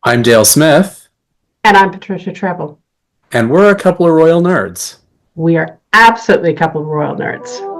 I'm Dale Smith, And I'm Patricia Treble. and we're a couple of royal nerds. We are absolutely a couple of royal nerds.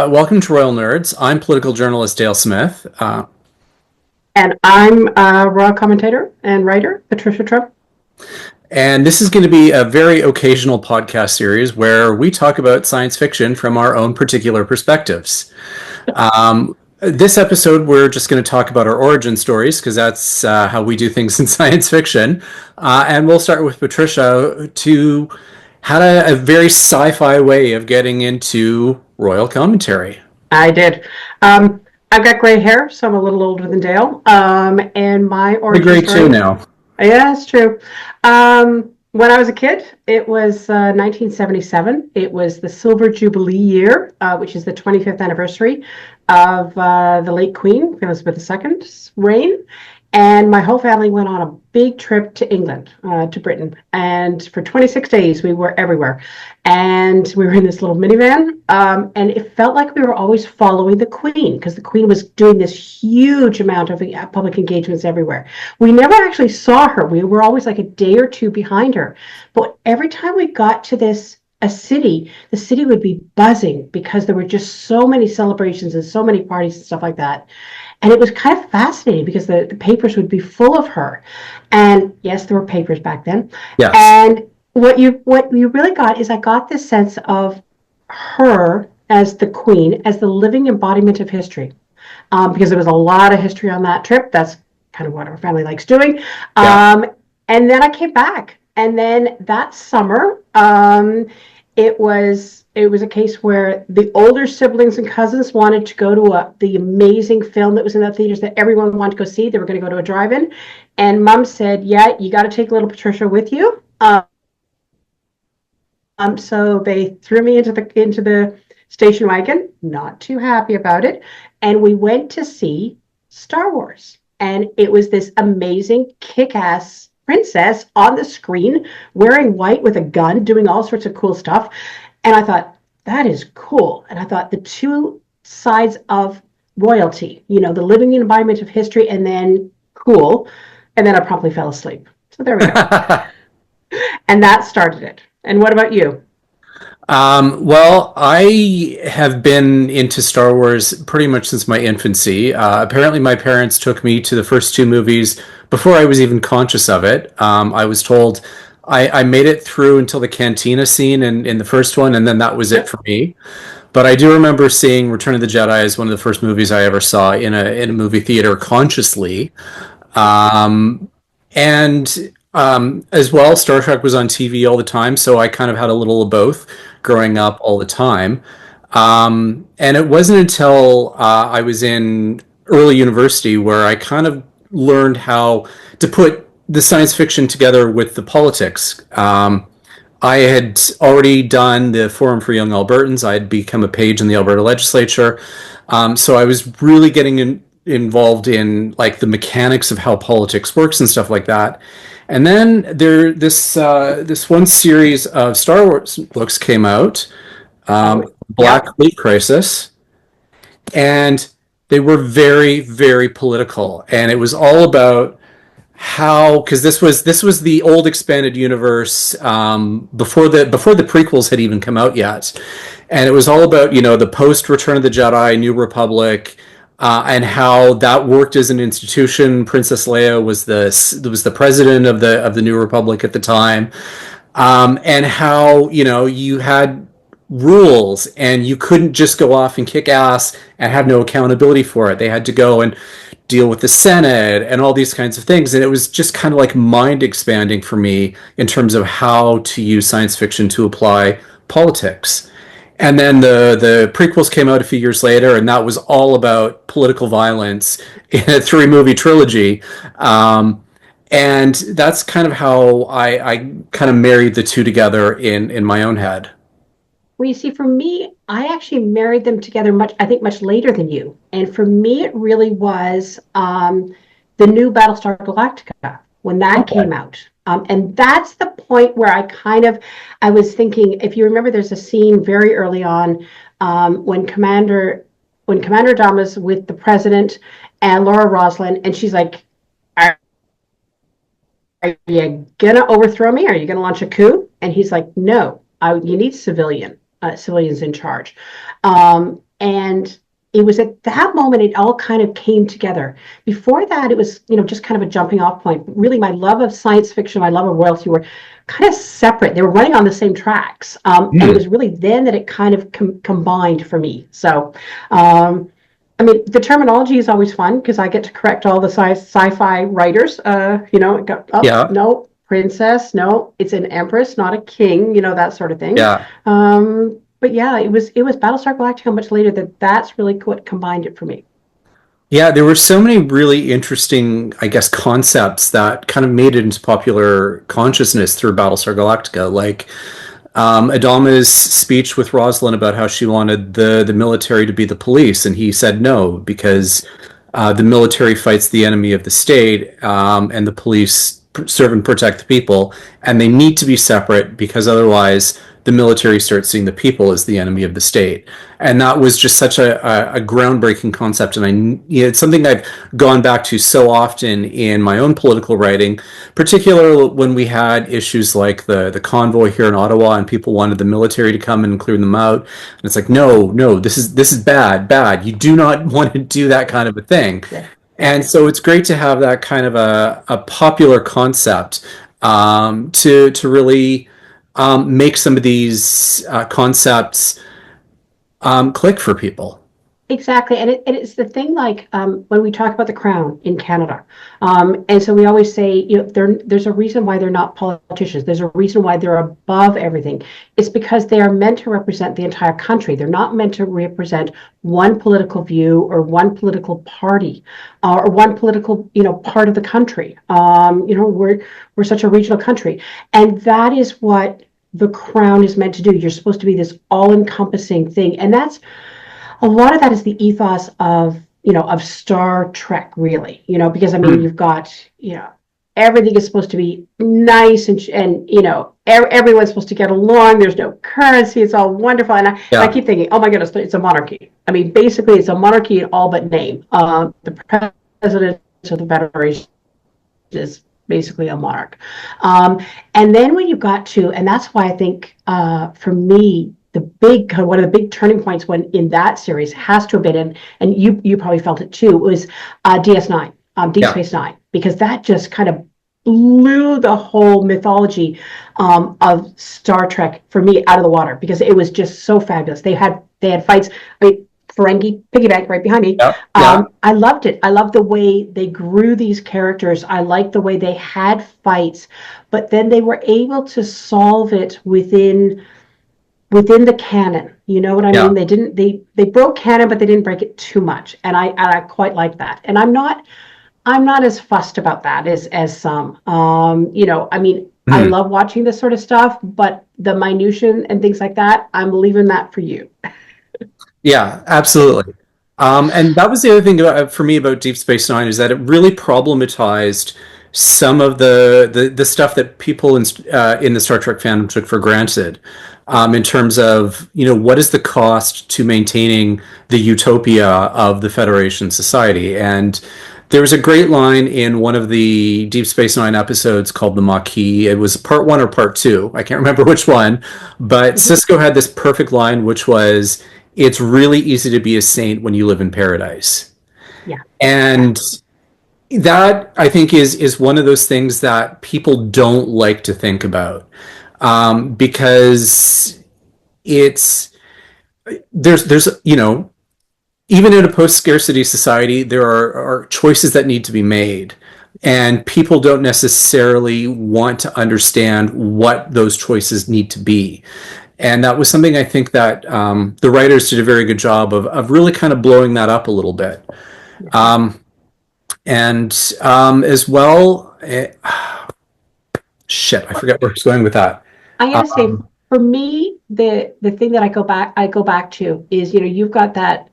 Welcome to Royal Nerds. I'm political journalist Dale Smith, And I'm a royal commentator and writer, Patricia Treble. and this is going to be a very occasional podcast series where we talk about science fiction from our own particular perspectives. This episode, we're just going to talk about our origin stories because that's how we do things in science fiction. And we'll start with Patricia, who had a very sci-fi way of getting into royal commentary. I did. I've got gray hair, so I'm a little older than Dale. And my The origin great story. too now. Yeah, it's true. When I was a kid, it was 1977. It was the Silver Jubilee year, which is the 25th anniversary of the late Queen Elizabeth II's reign. And my whole family went on a big trip to England, to Britain. And for 26 days, we were everywhere. And we were in this little minivan. And it felt like we were always following the Queen because the Queen was doing this huge amount of public engagements everywhere. We never actually saw her. We were always like a day or two behind her. But every time we got to a city, the city would be buzzing because there were just so many celebrations and so many parties and stuff like that. And it was kind of fascinating because the papers would be full of her. And yes, there were papers back then. Yes. And what you really got is I got this sense of her as the Queen, as the living embodiment of history. Because there was a lot of history on that trip. That's kind of what our family likes doing. Yeah. And then I came back. And then that summer, it was a case where the older siblings and cousins wanted to go to the amazing film that was in the theaters that everyone wanted to go see. They were going to go to a drive-in, and Mom said, "Yeah, you got to take little Patricia with you." So they threw me into the station wagon. Not too happy about it, and we went to see Star Wars, and it was this amazing, kick-ass princess on the screen wearing white with a gun doing all sorts of cool stuff. And I thought, that is cool. And I thought the two sides of royalty, the living embodiment of history, and then cool. And then I promptly fell asleep. So there we go. And that started it. And what about you? Well, I have been into Star Wars pretty much since my infancy. Apparently, my parents took me to the first two movies before I was even conscious of it. I was told I made it through until the cantina scene in the first one, and then that was it for me. But I do remember seeing Return of the Jedi as one of the first movies I ever saw in a movie theater consciously. And as well, Star Trek was on TV all the time, so I kind of had a little of both growing up all the time. And it wasn't until I was in early university where I kind of learned how to put the science fiction together with the politics. I had already done the Forum for Young Albertans. I had become a page in the Alberta legislature. So I was really getting involved in like the mechanics of how politics works and stuff like that. And then this one series of Star Wars books came out, Black Yeah. Fleet Crisis, and they were very, very political, and it was all about how, because this was the old expanded universe, before the prequels had even come out yet, and it was all about the post Return of the Jedi, New Republic. And how that worked as an institution. Princess Leia was the president of the New Republic at the time, and how you had rules and you couldn't just go off and kick ass and have no accountability for it. They had to go and deal with the Senate and all these kinds of things, and it was just kind of like mind expanding for me in terms of how to use science fiction to apply politics. And then the prequels came out a few years later, and that was all about political violence in a three movie trilogy. And that's kind of how I kind of married the two together in my own head. Well, you see, for me, I actually married them together I think, much later than you. And for me, it really was the new Battlestar Galactica when that Okay. came out. And that's the point where I was thinking, if you remember, there's a scene very early on when Commander Dama's with the president and Laura Roslin, and she's like, are you gonna overthrow me? Are you gonna launch a coup? And he's like, no, you need civilians in charge. And it was at that moment it all kind of came together. Before that, it was just kind of a jumping off point. Really, my love of science fiction, my love of royalty were kind of separate. They were running on the same tracks, and it Mm. was really then that it kind of combined for me. So. I mean, the terminology is always fun because I get to correct all the sci-fi writers. Oh, Yeah, no, princess, no, it's an empress, not a king. That sort of thing. yeah. But yeah, it was Battlestar Galactica much later that's really what combined it for me. Yeah, there were so many really interesting, I guess, concepts that kind of made it into popular consciousness through Battlestar Galactica. Like Adama's speech with Rosalind about how she wanted the military to be the police, and he said no because the military fights the enemy of the state, and the police serve and protect the people, and they need to be separate because otherwise the military starts seeing the people as the enemy of the state. And that was just such a groundbreaking concept. And it's something I've gone back to so often in my own political writing, particularly when we had issues like the convoy here in Ottawa and people wanted the military to come and clear them out. And it's like, no, no, this is bad, bad. You do not want to do that kind of a thing. Yeah, yeah, And so it's great to have that kind of a popular concept to really make some of these concepts click for people. exactly. And it's the thing, like, when we talk about the crown in Canada. And so we always say, there's a reason why they're not politicians. There's a reason why they're above everything. It's because they are meant to represent the entire country. They're not meant to represent one political view or one political party, or one political, part of the country. We're such a regional country. And that is what the crown is meant to do. You're supposed to be this all-encompassing thing. And that's a lot of that is the ethos of Star Trek, really, because I mean, Mm. you've got, everything is supposed to be nice and everyone's supposed to get along. There's no currency. It's all wonderful. And I Yeah. keep thinking, oh my goodness, it's a monarchy. I mean, basically, it's a monarchy in all but name. The president of the Federation is basically a monarch. And then when you got to, and that's why I think, for me, one of the big turning points when in that series has to have been, and you probably felt it too, was DS9, Deep Yeah. Space Nine, because that just kind of blew the whole mythology of Star Trek for me out of the water because it was just so fabulous. They had fights. I mean, Ferengi piggyback right behind me. Yeah. Yeah. I loved it. I loved the way they grew these characters. I liked the way they had fights, but then they were able to solve it within the canon. You know what I Yeah. mean? They broke canon, but they didn't break it too much, and I quite like that. And I'm not as fussed about that as some. I mean, I Mhm. love watching this sort of stuff, but the minutia and things like that, I'm leaving that for you. Yeah, absolutely. And that was the other thing for me about Deep Space Nine is that it really problematized some of the stuff that people in the Star Trek fandom took for granted, in terms of what is the cost to maintaining the utopia of the Federation society. And there was a great line in one of the Deep Space Nine episodes called The Maquis. It was part one or part two. I can't remember which one, but Mhm. Cisco had this perfect line, which was, it's really easy to be a saint when you live in paradise. Yeah, yeah, And that I think is one of those things that people don't like to think about, because it's there's even in a post scarcity society there are choices that need to be made, and people don't necessarily want to understand what those choices need to be. And that was something I think that the writers did a very good job of really kind of blowing that up a little bit. yeah. And as well, Shit, I forgot where I was going with that. I gotta say, Um, for me, the thing that I go back to is, you've got that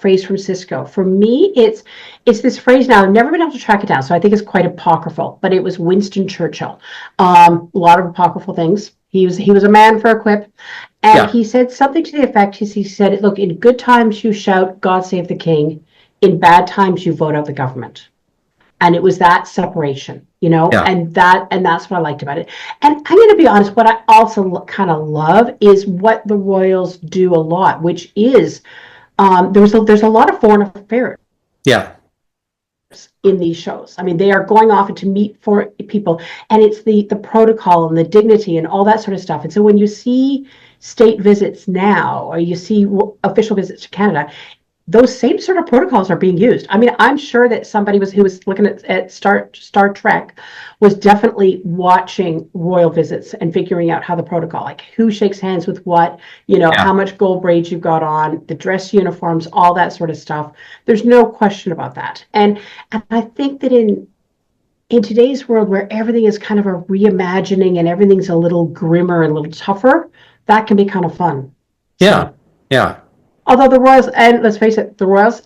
phrase from Cisco. For me, it's this phrase now. I've never been able to track it down, so I think it's quite apocryphal. But it was Winston Churchill. A lot of apocryphal things. He was a man for a quip, and yeah, he said something to the effect. He said, "Look, in good times you shout, 'God save the King.' In bad times you vote out the government." And it was that separation, yeah, and that's what I liked about it. And I'm going to be honest, what I also kind of love is what the Royals do a lot, which is there's a lot of foreign affairs yeah, in these shows. I mean, they are going off to meet for people, and it's the protocol and the dignity and all that sort of stuff. And so when you see state visits now, or you see official visits to Canada, those same sort of protocols are being used. I mean, I'm sure that somebody who was looking at Star Trek was definitely watching royal visits and figuring out how the protocol, like who shakes hands with what, yeah, how much gold braids you've got on, the dress uniforms, all that sort of stuff. There's no question about that. And I think that in today's world where everything is kind of a reimagining and everything's a little grimmer and a little tougher, that can be kind of fun. yeah, So, yeah. although the Royals, and let's face it, the Royals,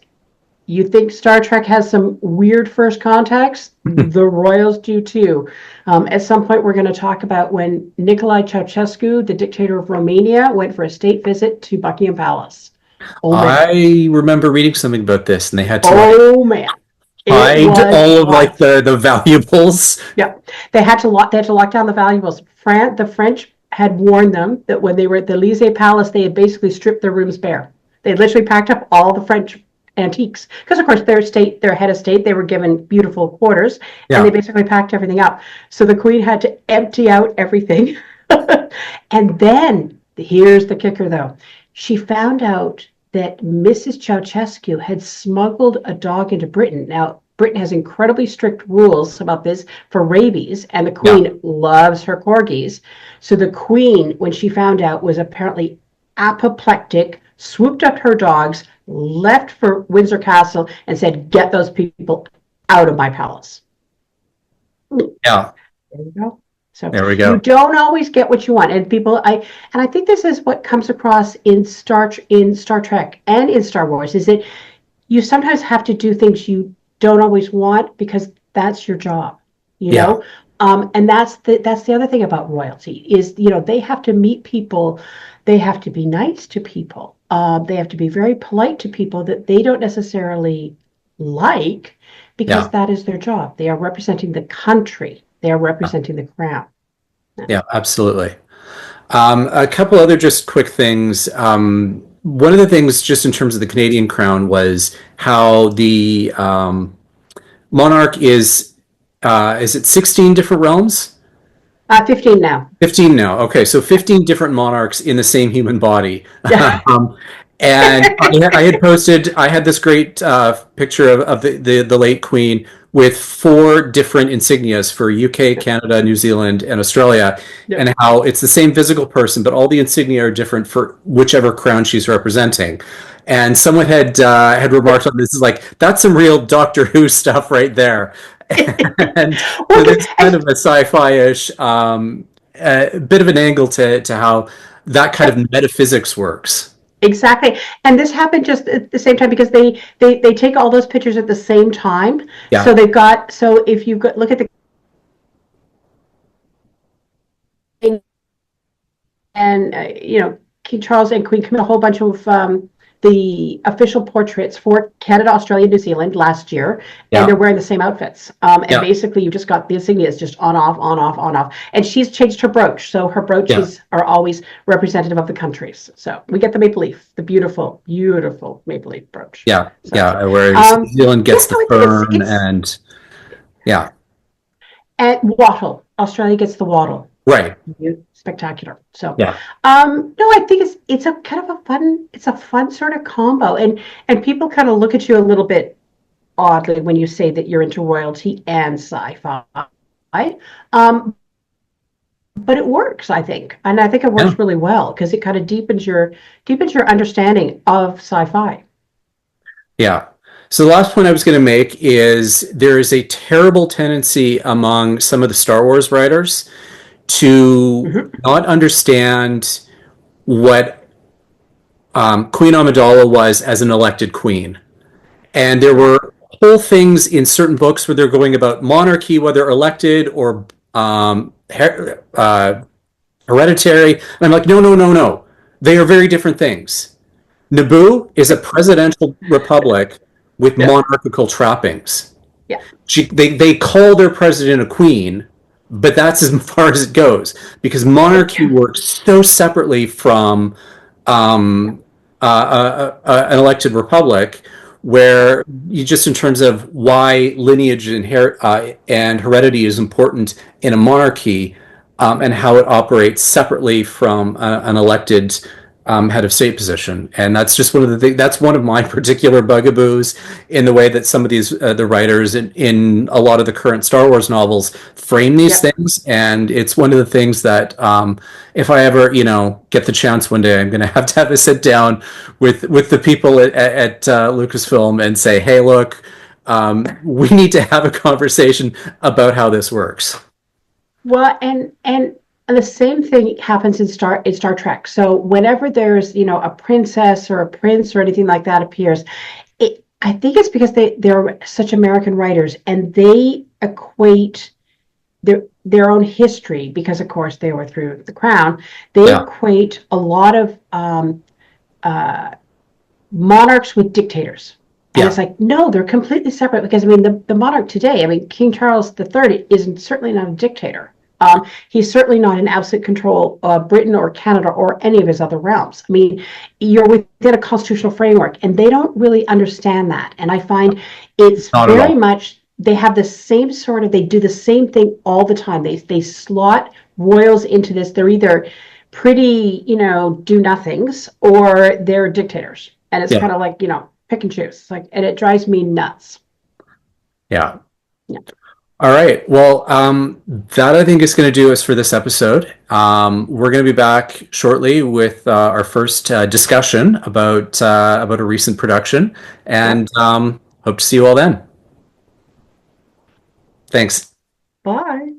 you think Star Trek has some weird first contacts? The Royals do too. At some point, we're going to talk about when Nicolae Ceausescu, the dictator of Romania, went for a state visit to Buckingham Palace. Oh man. I remember reading something about this, and they had to like Oh man. It hide was all of like wild. the valuables. Yeah, they had to lock down the valuables. The French had warned them that when they were at the Elysee Palace, they had basically stripped their rooms bare. They had literally packed up all the French antiques because, of course, their head of state, they were given beautiful quarters, and they Yeah, basically packed everything up. So the Queen had to empty out everything, and then here's the kicker, though. She found out that Mrs. Ceausescu had smuggled a dog into Britain. Now, Britain has incredibly strict rules about this for rabies, and the yeah. Queen loves her corgis. So the Queen, when she found out, was apparently apoplectic, swooped up her dogs, left for Windsor Castle, and said, "Get those people out of my palace." Yeah, There you go. So there we you go. don't always get what you want, and I think this is what comes across in Star Trek and in Star Wars, is that you sometimes have to do things you don't always want because that's your job, you Yeah, know. And that's the other thing about royalty is, they have to meet people, they have to be nice to people, they have to be very polite to people that they don't necessarily like, because yeah, that is their job. They are representing the country. They are yeah, representing the crown. yeah, absolutely. A couple other just quick things. One of the things, just in terms of the Canadian crown, was how the monarch is it 16 different realms? 15 now. 15 now. Okay, so 15 different monarchs in the same human body. Yeah. um, and I had posted, I had this great picture of the late Queen with four different insignias for UK, Canada, New Zealand, and Australia, Yep. and how it's the same physical person, but all the insignia are different for whichever crown she's representing. And someone had remarked on this, is like, that's some real Doctor Who stuff right there. And Well, so there's kind of a sci-fi-ish bit of an angle to how that kind of metaphysics works. exactly. And this happened just at the same time because they take all those pictures at the same time. So Yeah, if you look at the, and King Charles and Queen Camilla, a whole bunch of the official portraits for Canada, Australia, New Zealand last year, and yeah, they're wearing the same outfits. And yeah, basically, you just got the insignias just on off, on off, on off. And she's changed her brooch, so her yeah, brooches are always representative of the countries. So we get the maple leaf, the beautiful, beautiful maple leaf brooch. yeah, So yeah. Whereas New Zealand yeah, gets the so fern, it's and yeah, and wattle. Australia gets the wattle. right, Spectacular. So yeah, no, I think it's a kind of a fun sort of combo, and people kind of look at you a little bit oddly when you say that you're into royalty and sci-fi. Um, but it works, I think, and I think it yeah, works really well because it kind of deepens your understanding of sci-fi. yeah. So the last point I was going to make is there is a terrible tendency among some of the Star Wars writers to Hmm. not understand what Queen Amidala was as an elected queen. And there Yeah. were whole things in certain books where they're going about monarchy, whether elected or hereditary. And I'm like, no, no, no, no. They are very different things. Naboo is a presidential republic with Yeah. monarchical trappings. Yeah. They call their president a queen, but that's as far as it goes because monarchy Yeah. works so separately from an elected republic, Yeah. where you just in terms of why lineage and heredity is important in a monarchy, and how it operates separately from an elected head of state position. And that's just one of the things. That's one of my particular bugaboos in the way that some of these the writers in a lot of the current Star Wars novels frame these Yeah. things. And it's one of the things that if I ever get the chance one day, I'm going to have a sit down with the people at Lucasfilm and say, hey, look. We need to have a conversation about how this works. Well, and the same thing happens in Star Trek. So whenever there's, a princess or a prince or anything like that appears, I think it's because they're such American writers and they equate their own history, because of course they were through the crown. They Yeah, equate a lot of uh, monarchs with dictators. And it's yeah, like, no, they're completely separate, because I mean, the monarch today, I mean, King Charles III isn't certainly not a dictator. He's certainly not in absolute control of Britain or Canada or any of his other realms. I mean, you're within a constitutional framework, and they don't really understand that. And I find it's not at very all. much, they have the same sort of, they do the same thing all the time. They slot royals into this. They're either pretty, do nothings, or they're dictators. And it's Yeah, kind of like, pick and choose. It's like, and it drives me nuts. yeah. Yeah. All right. Well, that I think is going to do us for this episode. We're going to be back shortly with our first discussion about a recent production, Yeah. and hope to see you all then. Thanks. Bye.